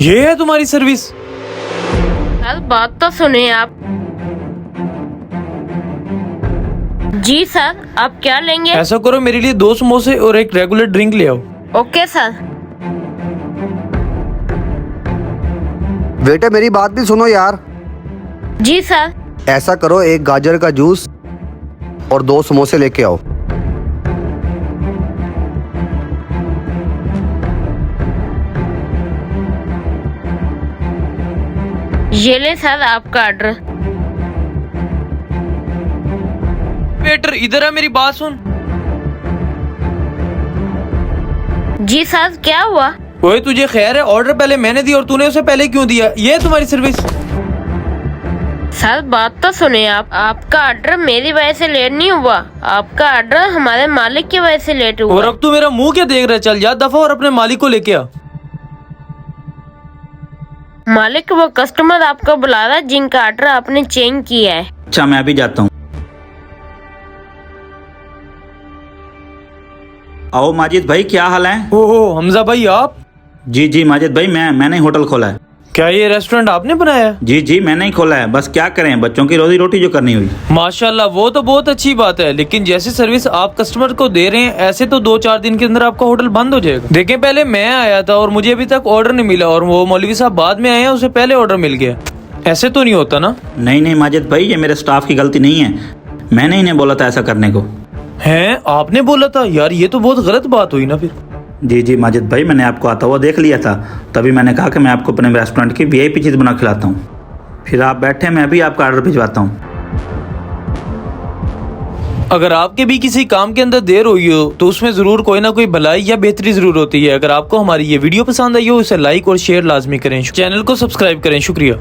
ये है तुम्हारी सर्विस? सर बात तो सुने आप। जी सर, आप क्या लेंगे? ऐसा करो, मेरे लिए 2 समोसे और एक रेगुलर ड्रिंक ले आओ। Okay sir. बेटे मेरी बात भी सुनो यार। जी सर। ऐसा करो, एक गाजर का जूस और 2 समोसे लेके आओ। ये ले सर आपका ऑर्डर। वेटर इधर आ, मेरी बात सुन। जी सर, क्या हुआ? ओए तुझे खैर है, ऑर्डर पहले मैंने दिया और तूने उसे पहले क्यों दिया? ये है तुम्हारी सर्विस? सर बात तो सुने आप। आपका ऑर्डर मेरी वजह से लेट नहीं हुआ, आपका ऑर्डर हमारे मालिक की वजह से लेट हुआ। और अब तू मेरा मुंह क्या देख रहा है? चल जा दफा और अपने मालिक को लेके आ। मालिक वो कस्टमर आपको बुला रहा है जिनका ऑर्डर आपने चेंज किया है। अच्छा मैं अभी जाता हूँ। आओ माजिद भाई, क्या हाल है? ओहो हमजा भाई आप? जी माजिद भाई, मैंने ही होटल खोला है। क्या ये रेस्टोरेंट आपने बनाया है? जी मैंने ही खोला है। बस क्या करें, बच्चों की रोजी रोटी जो करनी हुई। माशाल्लाह, वो तो बहुत अच्छी बात है, लेकिन जैसी सर्विस आप कस्टमर को दे रहे हैं ऐसे तो 2-4 दिन के अंदर आपका होटल बंद हो जाएगा। देखें, पहले मैं आया था और मुझे अभी तक ऑर्डर नहीं मिला, और वो मौलवी साहब बाद में आए हैं, उसे पहले ऑर्डर मिल गया। ऐसे तो नहीं होता ना? नहीं माजिद भाई, ये मेरे स्टाफ की गलती नहीं है। मैंने इन्हें बोला था ऐसा करने को। हैं? आपने बोला था? यार ये तो बहुत गलत बात हुई ना फिर। जी माजिद भाई, मैंने आपको आता हुआ देख लिया था, तभी मैंने कहा कि मैं आपको अपने रेस्टोरेंट की VIP चीज़ बना खिलाता हूँ। फिर आप बैठे, मैं भी आपका ऑर्डर भिजवाता हूँ। अगर आपके भी किसी काम के अंदर देर हुई हो तो उसमें जरूर कोई ना कोई भलाई या बेहतरी जरूर होती है। अगर आपको हमारी ये वीडियो पसंद आई हो, इसे लाइक और शेयर लाजमी करें, चैनल को सब्सक्राइब करें। शुक्रिया।